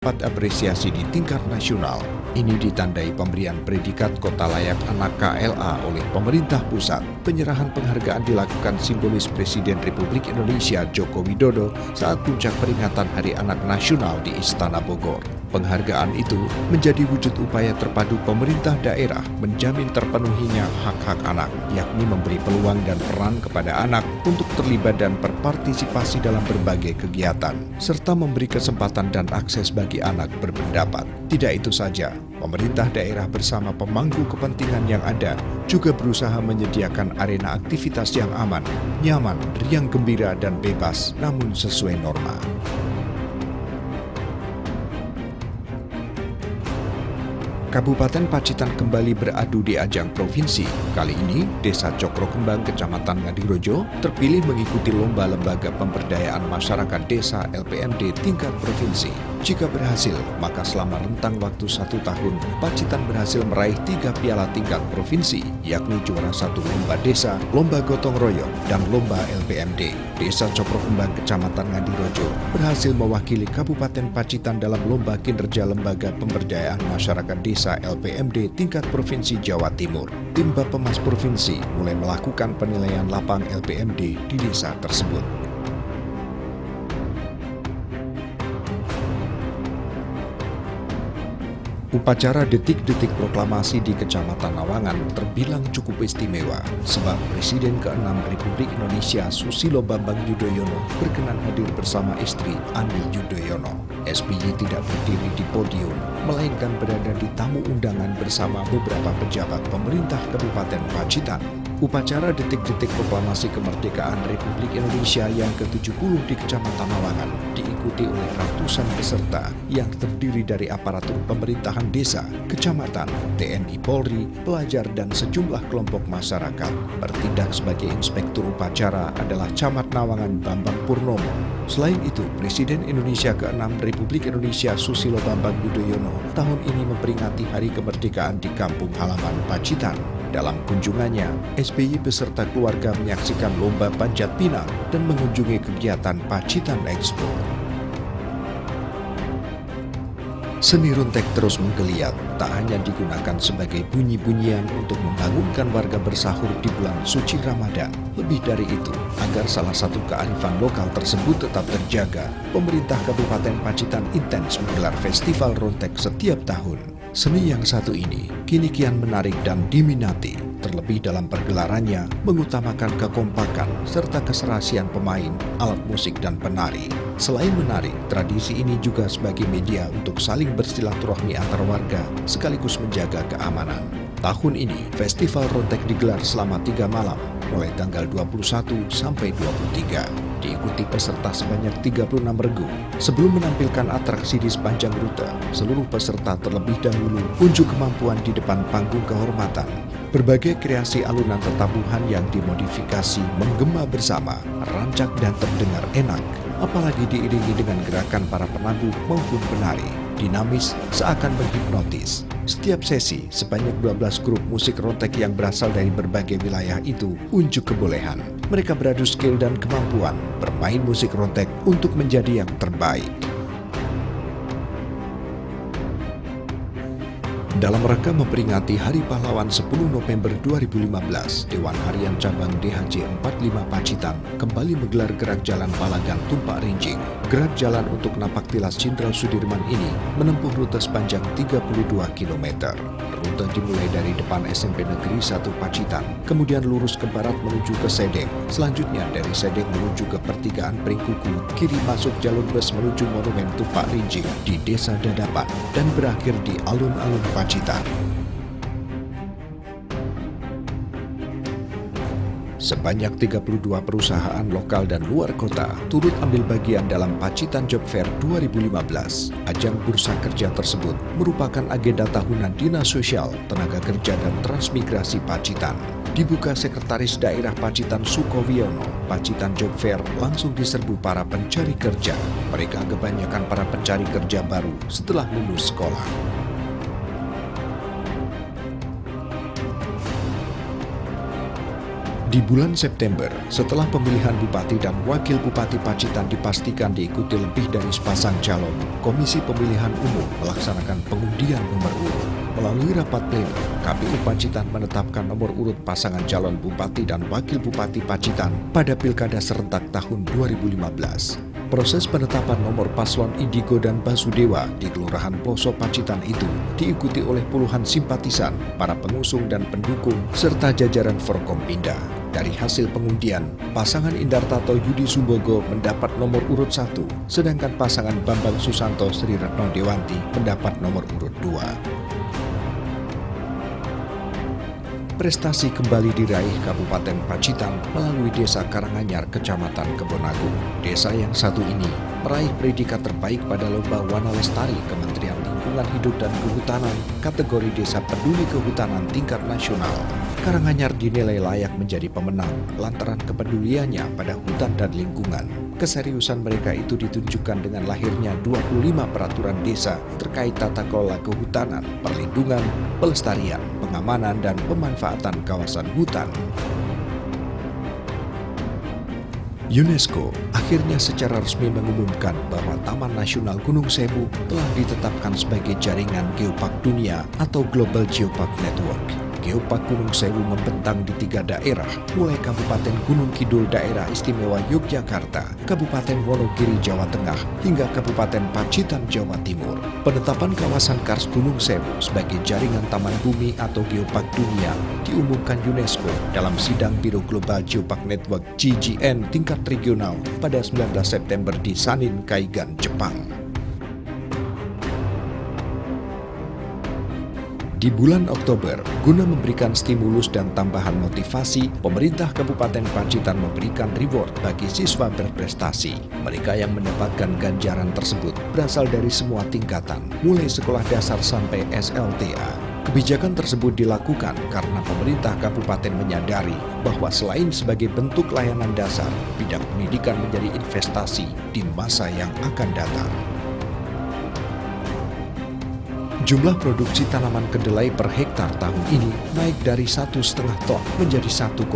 Dapat apresiasi di tingkat nasional. Ini ditandai pemberian predikat Kota Layak Anak KLA oleh pemerintah pusat. Penyerahan penghargaan dilakukan simbolis Presiden Republik Indonesia Joko Widodo saat puncak peringatan Hari Anak Nasional di Istana Bogor. Penghargaan itu menjadi wujud upaya terpadu pemerintah daerah menjamin terpenuhinya hak-hak anak, yakni memberi peluang dan peran kepada anak untuk terlibat dan berpartisipasi dalam berbagai kegiatan, serta memberi kesempatan dan akses bagi anak berpendapat. Tidak itu saja, pemerintah daerah bersama pemangku kepentingan yang ada juga berusaha menyediakan arena aktivitas yang aman, nyaman, riang gembira dan bebas, namun sesuai norma. Kabupaten Pacitan kembali beradu di ajang provinsi. Kali ini, Desa Cokro Kembang, Kecamatan Ngadirojo, terpilih mengikuti lomba lembaga pemberdayaan masyarakat desa LPMD tingkat provinsi. Jika berhasil, maka selama rentang waktu 1 tahun, Pacitan berhasil meraih 3 piala tingkat provinsi, yakni juara 1 lomba desa, lomba gotong royong, dan lomba LPMD. Desa Cokro Kembang, Kecamatan Ngadirojo, berhasil mewakili Kabupaten Pacitan dalam lomba kinerja lembaga pemberdayaan masyarakat desa LPMD tingkat Provinsi Jawa Timur. Tim Bappemas Provinsi mulai melakukan penilaian lapang LPMD di desa tersebut. Upacara detik-detik proklamasi di Kecamatan Nawangan terbilang cukup istimewa sebab Presiden ke-6 Republik Indonesia Susilo Bambang Yudhoyono berkenan hadir bersama istri Ani Yudhoyono. SBY tidak berdiri di podium, melainkan berada di tamu undangan bersama beberapa pejabat pemerintah Kabupaten Pacitan. Upacara detik-detik proklamasi kemerdekaan Republik Indonesia yang ke-70 di Kecamatan Nawangan diikuti oleh ratusan peserta yang terdiri dari aparatur pemerintahan desa, kecamatan, TNI Polri, pelajar dan sejumlah kelompok masyarakat. Bertindak sebagai inspektur upacara adalah Camat Nawangan Bambang Purnomo. Selain itu, Presiden Indonesia ke-6 Republik Indonesia Susilo Bambang Yudhoyono tahun ini memperingati Hari Kemerdekaan di kampung halaman Pacitan. Dalam kunjungannya, SBY beserta keluarga menyaksikan lomba panjat pinang dan mengunjungi kegiatan Pacitan Expo. Seni runtek terus menggeliat, tak hanya digunakan sebagai bunyi-bunyian untuk membangunkan warga bersahur di bulan suci Ramadan. Lebih dari itu, agar salah satu kearifan lokal tersebut tetap terjaga, pemerintah Kabupaten Pacitan intens menggelar festival runtek setiap tahun. Seni yang satu ini kini kian menarik dan diminati, terlebih dalam pergelarannya mengutamakan kekompakan serta keserasian pemain, alat musik dan penari. Selain menarik, tradisi ini juga sebagai media untuk saling bersilaturahmi antar warga sekaligus menjaga keamanan. Tahun ini, Festival Runtek digelar selama 3 malam, mulai tanggal 21 sampai 23. Diikuti peserta sebanyak 36 regu. Sebelum menampilkan atraksi di sepanjang rute, seluruh peserta terlebih dahulu unjuk kemampuan di depan panggung kehormatan. Berbagai kreasi alunan tetabuhan yang dimodifikasi menggema bersama, rancak dan terdengar enak, apalagi diiringi dengan gerakan para penabuh maupun penari. Dinamis seakan menghipnotis. Setiap sesi, sebanyak 12 grup musik rontek yang berasal dari berbagai wilayah itu unjuk kebolehan. Mereka beradu skill dan kemampuan bermain musik rontek untuk menjadi yang terbaik. Dalam rangka memperingati Hari Pahlawan 10 November 2015, Dewan Harian Cabang DHJ 45 Pacitan kembali menggelar gerak jalan Palagan Tumpak Rinjing. Gerak jalan untuk Napaktilas Jenderal Sudirman ini menempuh rute sepanjang 32 km. Rute dimulai dari depan SMP Negeri 1 Pacitan, kemudian lurus ke barat menuju ke Sedeng. Selanjutnya dari Sedeng menuju ke pertigaan Pringkuku, kiri masuk jalur bus menuju Monumen Tumpak Rinjing di Desa Dadapan, dan berakhir di alun-alun Pacitan. Sebanyak 32 perusahaan lokal dan luar kota turut ambil bagian dalam Pacitan Job Fair 2015. Ajang bursa kerja tersebut merupakan agenda tahunan Dinas Sosial, Tenaga Kerja dan Transmigrasi Pacitan. Dibuka Sekretaris Daerah Pacitan Sukowiono, Pacitan Job Fair langsung diserbu para pencari kerja. Mereka kebanyakan para pencari kerja baru setelah lulus sekolah. Di bulan September, setelah pemilihan Bupati dan Wakil Bupati Pacitan dipastikan diikuti lebih dari sepasang calon, Komisi Pemilihan Umum melaksanakan pengundian nomor urut. Melalui rapat pleno, KPU Pacitan menetapkan nomor urut pasangan calon Bupati dan Wakil Bupati Pacitan pada Pilkada serentak tahun 2015. Proses penetapan nomor paslon Indigo dan Basudewa di Kelurahan Ploso Pacitan itu diikuti oleh puluhan simpatisan, para pengusung dan pendukung, serta jajaran Forkompinda. Dari hasil pengundian, pasangan Indartato Yudi Sumbogo mendapat nomor urut 1, sedangkan pasangan Bambang Susanto Sri Retno Dewanti mendapat nomor urut 2. Prestasi kembali diraih Kabupaten Pacitan melalui Desa Karanganyar, Kecamatan Kebonagung. Desa yang satu ini meraih predikat terbaik pada Lomba Wana Lestari Kementerian Lingkungan Hidup dan Kehutanan kategori Desa Peduli Kehutanan tingkat nasional. Karanganyar dinilai layak menjadi pemenang lantaran kepeduliannya pada hutan dan lingkungan. Keseriusan mereka itu ditunjukkan dengan lahirnya 25 peraturan desa terkait tata kelola kehutanan, perlindungan, pelestarian, pengamanan, dan pemanfaatan kawasan hutan. UNESCO akhirnya secara resmi mengumumkan bahwa Taman Nasional Gunung Sewu telah ditetapkan sebagai jaringan geopark dunia atau Global Geopark Network. Geopark Gunung Sewu membentang di 3 daerah, mulai Kabupaten Gunung Kidul Daerah Istimewa Yogyakarta, Kabupaten Wonogiri Jawa Tengah, hingga Kabupaten Pacitan Jawa Timur. Penetapan kawasan Kars Gunung Sewu sebagai jaringan taman bumi atau geopark dunia diumumkan UNESCO dalam sidang Biro Global Geopark Network GGN tingkat regional pada 19 September di Sanin, Kaigan, Jepang. Di bulan Oktober, guna memberikan stimulus dan tambahan motivasi, pemerintah Kabupaten Pacitan memberikan reward bagi siswa berprestasi. Mereka yang mendapatkan ganjaran tersebut berasal dari semua tingkatan, mulai sekolah dasar sampai SLTA. Kebijakan tersebut dilakukan karena pemerintah kabupaten menyadari bahwa selain sebagai bentuk layanan dasar, bidang pendidikan menjadi investasi di masa yang akan datang. Jumlah produksi tanaman kedelai per hektar tahun ini naik dari 1,5 ton menjadi 1,6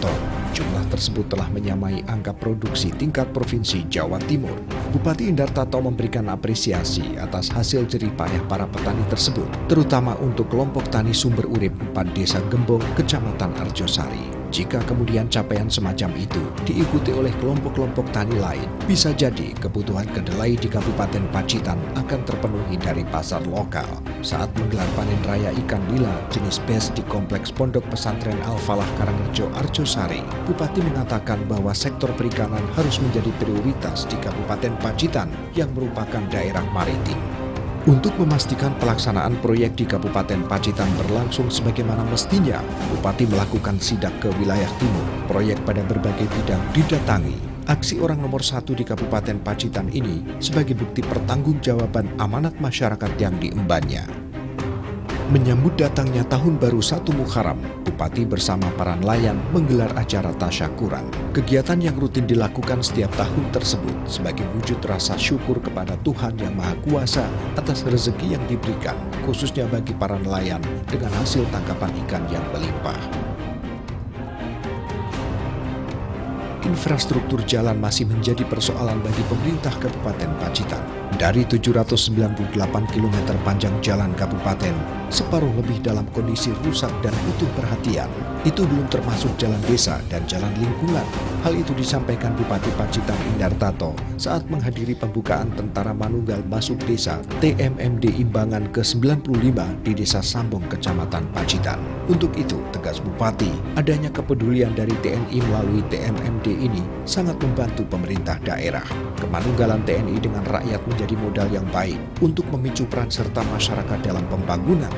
ton. Jumlah tersebut telah menyamai angka produksi tingkat provinsi Jawa Timur. Bupati Indartato memberikan apresiasi atas hasil jerih payah para petani tersebut, terutama untuk kelompok tani sumber urip 4 Desa Gembong, Kecamatan Arjosari. Jika kemudian capaian semacam itu diikuti oleh kelompok-kelompok tani lain, bisa jadi kebutuhan kedelai di Kabupaten Pacitan akan terpenuhi dari pasar lokal. Saat menggelar panen raya ikan nila jenis bes di Kompleks Pondok Pesantren Al-Falah Karangrejo Arjosari, Bupati mengatakan bahwa sektor perikanan harus menjadi prioritas di Kabupaten Pacitan yang merupakan daerah maritim. Untuk memastikan pelaksanaan proyek di Kabupaten Pacitan berlangsung sebagaimana mestinya, Bupati melakukan sidak ke wilayah timur. Proyek pada berbagai bidang didatangi. Aksi orang nomor 1 di Kabupaten Pacitan ini sebagai bukti pertanggungjawaban amanat masyarakat yang diembannya. Menyambut datangnya Tahun Baru 1 Muharram, Bupati bersama para nelayan menggelar acara tasyakuran. Kegiatan yang rutin dilakukan setiap tahun tersebut sebagai wujud rasa syukur kepada Tuhan Yang Maha Kuasa atas rezeki yang diberikan, khususnya bagi para nelayan dengan hasil tangkapan ikan yang melimpah. Infrastruktur jalan masih menjadi persoalan bagi pemerintah Kabupaten Pacitan. Dari 798 km panjang jalan kabupaten, separuh lebih dalam kondisi rusak dan butuh perhatian. Itu belum termasuk jalan desa dan jalan lingkungan. Hal itu disampaikan Bupati Pacitan Indartato saat menghadiri pembukaan Tentara Manunggal Masuk Desa TMMD Imbangan ke-95 di Desa Sambong, Kecamatan Pacitan. Untuk itu, tegas Bupati, adanya kepedulian dari TNI melalui TMMD ini sangat membantu pemerintah daerah. Kemanunggalan TNI dengan rakyat menjadi modal yang baik untuk memicu peran serta masyarakat dalam pembangunan.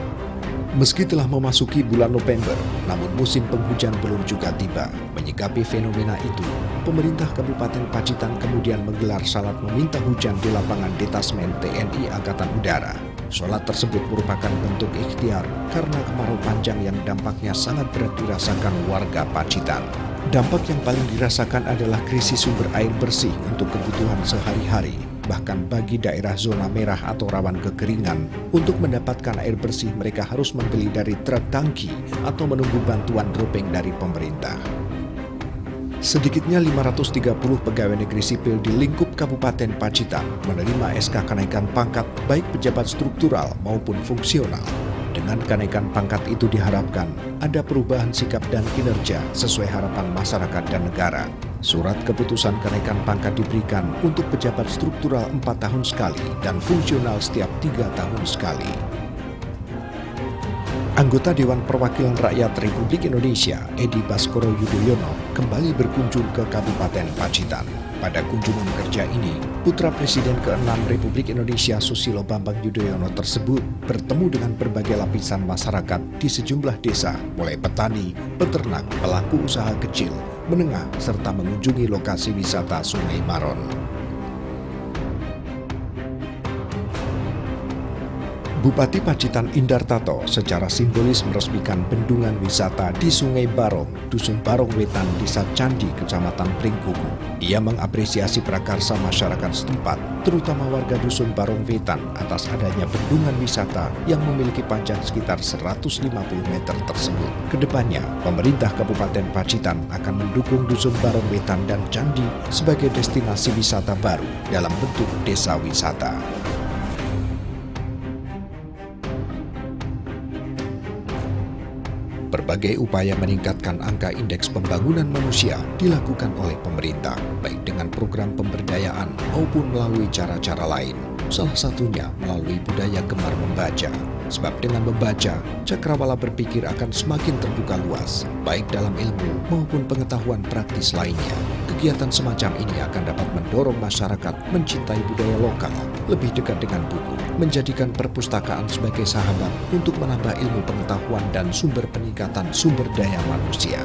Meski telah memasuki bulan November, namun musim penghujan belum juga tiba. Menyikapi fenomena itu, pemerintah Kabupaten Pacitan kemudian menggelar salat meminta hujan di lapangan detasmen TNI Angkatan Udara. Salat tersebut merupakan bentuk ikhtiar karena kemarau panjang yang dampaknya sangat berat dirasakan warga Pacitan. Dampak yang paling dirasakan adalah krisis sumber air bersih untuk kebutuhan sehari-hari. Bahkan bagi daerah zona merah atau rawan kekeringan, untuk mendapatkan air bersih mereka harus membeli dari truk tangki atau menunggu bantuan droping dari pemerintah. Sedikitnya 530 pegawai negeri sipil di lingkup Kabupaten Pacitan menerima SK kenaikan pangkat baik pejabat struktural maupun fungsional. Dengan kenaikan pangkat itu diharapkan ada perubahan sikap dan kinerja sesuai harapan masyarakat dan negara. Surat keputusan kenaikan pangkat diberikan untuk pejabat struktural 4 tahun sekali dan fungsional setiap 3 tahun sekali. Anggota Dewan Perwakilan Rakyat Republik Indonesia, Edi Baskoro Yudhoyono, kembali berkunjung ke Kabupaten Pacitan. Pada kunjungan kerja ini, putra Presiden ke-6 Republik Indonesia Susilo Bambang Yudhoyono tersebut bertemu dengan berbagai lapisan masyarakat di sejumlah desa, mulai petani, peternak, pelaku usaha kecil, menengah, serta mengunjungi lokasi wisata Sungai Baron. Bupati Pacitan Indar Tato secara simbolis meresmikan bendungan wisata di Sungai Barong, Dusun Barong Wetan, Desa Candi, Kecamatan Pringkuku. Ia mengapresiasi prakarsa masyarakat setempat, terutama warga Dusun Barong Wetan atas adanya bendungan wisata yang memiliki panjang sekitar 150 meter tersebut. Kedepannya, pemerintah Kabupaten Pacitan akan mendukung Dusun Barong Wetan dan Candi sebagai destinasi wisata baru dalam bentuk desa wisata. Berbagai upaya meningkatkan angka indeks pembangunan manusia dilakukan oleh pemerintah, baik dengan program pemberdayaan maupun melalui cara-cara lain. Salah satunya melalui budaya gemar membaca. Sebab dengan membaca, cakrawala berpikir akan semakin terbuka luas, baik dalam ilmu maupun pengetahuan praktis lainnya. Kegiatan semacam ini akan dapat mendorong masyarakat mencintai budaya lokal, lebih dekat dengan buku, menjadikan perpustakaan sebagai sahabat untuk menambah ilmu pengetahuan dan sumber peningkatan sumber daya manusia.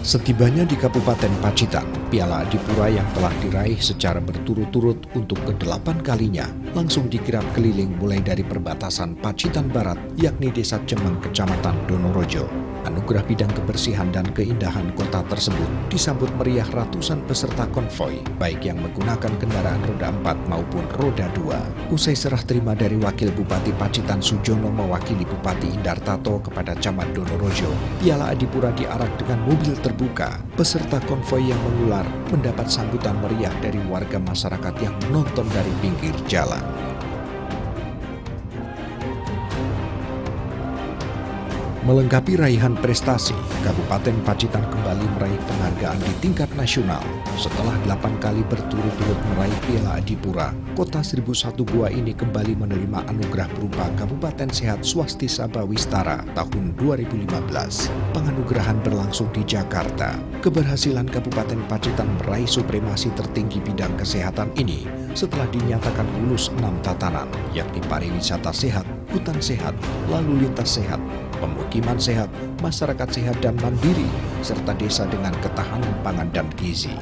Setibanya di Kabupaten Pacitan, Piala Adipura yang telah diraih secara berturut-turut untuk ke-8 kalinya langsung dikirap keliling mulai dari perbatasan Pacitan Barat, yakni Desa Cemeng, Kecamatan Donorojo. Anugerah bidang kebersihan dan keindahan kota tersebut disambut meriah ratusan peserta konvoi, baik yang menggunakan kendaraan roda 4 maupun roda 2. Usai serah terima dari Wakil Bupati Pacitan Sujono mewakili Bupati Indar Tato kepada Camat Donorojo, Piala Adipura diarak dengan mobil terbuka. Peserta konvoi yang mengular mendapat sambutan meriah dari warga masyarakat yang menonton dari pinggir jalan. Melengkapi raihan prestasi, Kabupaten Pacitan kembali meraih penghargaan di tingkat nasional. Setelah 8 kali berturut-turut meraih Piala Adipura, Kota 1001 Gua ini kembali menerima anugerah berupa Kabupaten Sehat Swastika Wistara tahun 2015. Penganugerahan berlangsung di Jakarta. Keberhasilan Kabupaten Pacitan meraih supremasi tertinggi bidang kesehatan ini setelah dinyatakan lulus 6 tatanan, yakni pariwisata sehat, hutan sehat, lalu lintas sehat, pemukiman sehat, masyarakat sehat dan mandiri, serta desa dengan ketahanan pangan dan gizi.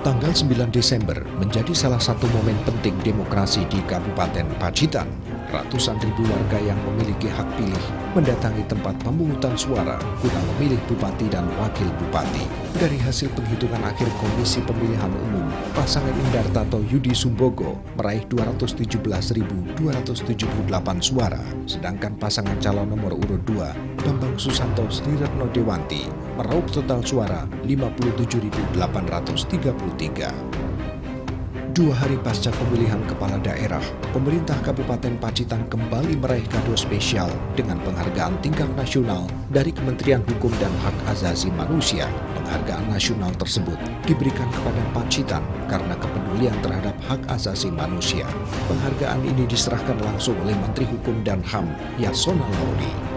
Tanggal 9 Desember menjadi salah satu momen penting demokrasi di Kabupaten Pacitan. Ratusan ribu warga yang memiliki hak pilih mendatangi tempat pemungutan suara guna memilih bupati dan wakil bupati. Dari hasil penghitungan akhir Komisi Pemilihan Umum, pasangan Indar Tato Yudi Sumbogo meraih 217.278 suara, sedangkan pasangan calon nomor urut 2, Bambang Susanto Sri Retno Dewanti, meraup total suara 57.833. 2 hari pasca pemilihan kepala daerah, pemerintah Kabupaten Pacitan kembali meraih kado spesial dengan penghargaan tingkat nasional dari Kementerian Hukum dan Hak Asasi Manusia. Penghargaan nasional tersebut diberikan kepada Pacitan karena kepedulian terhadap hak asasi manusia. Penghargaan ini diserahkan langsung oleh Menteri Hukum dan HAM, Yasona Lauli.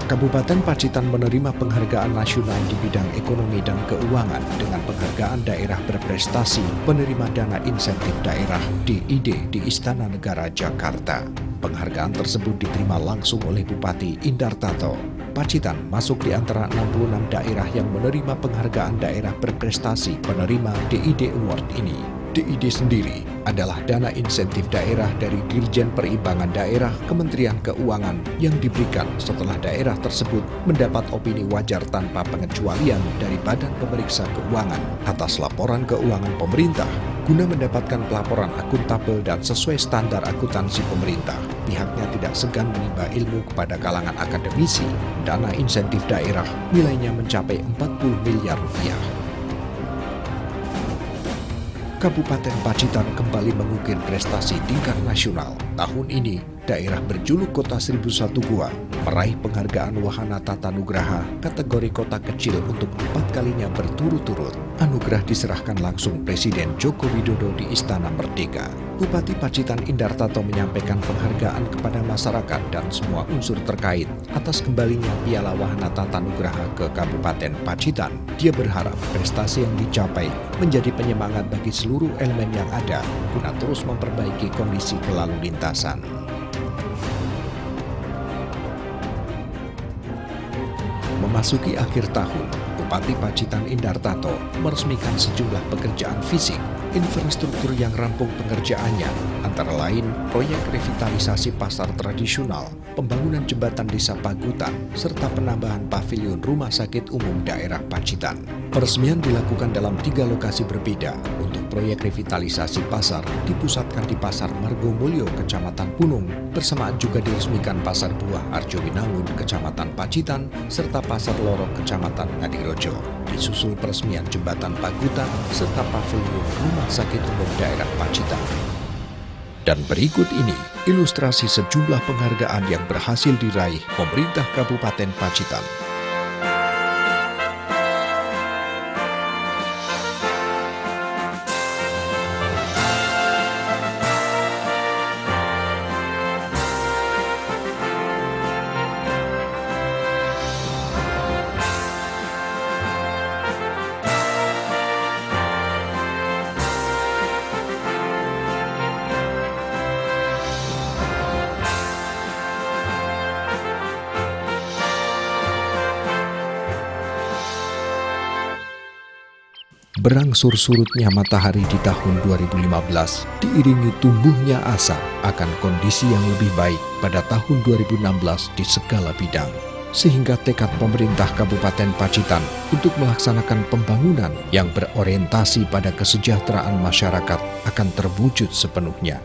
Kabupaten Pacitan menerima penghargaan nasional di bidang ekonomi dan keuangan dengan penghargaan daerah berprestasi penerima dana insentif daerah DID di Istana Negara Jakarta. Penghargaan tersebut diterima langsung oleh Bupati Indar Tato. Pacitan masuk di antara 66 daerah yang menerima penghargaan daerah berprestasi penerima DID Award ini. DID sendiri adalah dana insentif daerah dari Dirjen Perimbangan Daerah Kementerian Keuangan yang diberikan setelah daerah tersebut mendapat opini wajar tanpa pengecualian dari Badan Pemeriksa Keuangan atas laporan keuangan pemerintah Guna mendapatkan pelaporan akuntabel dan sesuai standar akuntansi pemerintah, pihaknya tidak segan menimba ilmu kepada kalangan akademisi. Dana insentif daerah nilainya mencapai 40 miliar rupiah. Kabupaten Pacitan kembali mengukir prestasi tingkat nasional. Tahun ini, daerah berjuluk Kota 1001 Gua meraih penghargaan Wahana Tata Nugraha kategori kota kecil untuk 4 kalinya berturut-turut. Anugerah diserahkan langsung Presiden Joko Widodo di Istana Merdeka. Bupati Pacitan Indartato menyampaikan penghargaan kepada masyarakat dan semua unsur terkait atas kembalinya Piala Wahana Tata Nugraha ke Kabupaten Pacitan. Dia berharap prestasi yang dicapai menjadi penyemangat bagi seluruh elemen yang ada guna terus memperbaiki kondisi kelalu lintasan. Memasuki akhir tahun, Bupati Pacitan Indartato meresmikan sejumlah pekerjaan fisik, infrastruktur yang rampung pengerjaannya, antara lain proyek revitalisasi pasar tradisional, pembangunan jembatan desa Pagutan, serta penambahan pavilion Rumah Sakit Umum Daerah Pacitan. Peresmian dilakukan dalam 3 lokasi berbeda. Untuk proyek revitalisasi pasar dipusatkan di Pasar Margomulyo, Kecamatan Punung, bersamaan juga diresmikan Pasar Buah Arjowinangun, Kecamatan Pacitan, serta Pasar Lorok, Kecamatan Ngadirojo. Disusul peresmian jembatan Pagutan serta pavilion Rumah Sakit Umum Daerah Pacitan. Dan berikut ini ilustrasi sejumlah penghargaan yang berhasil diraih pemerintah Kabupaten Pacitan. Berangsur surutnya matahari di tahun 2015 diiringi tumbuhnya asa akan kondisi yang lebih baik pada tahun 2016 di segala bidang. Sehingga tekad pemerintah Kabupaten Pacitan untuk melaksanakan pembangunan yang berorientasi pada kesejahteraan masyarakat akan terwujud sepenuhnya.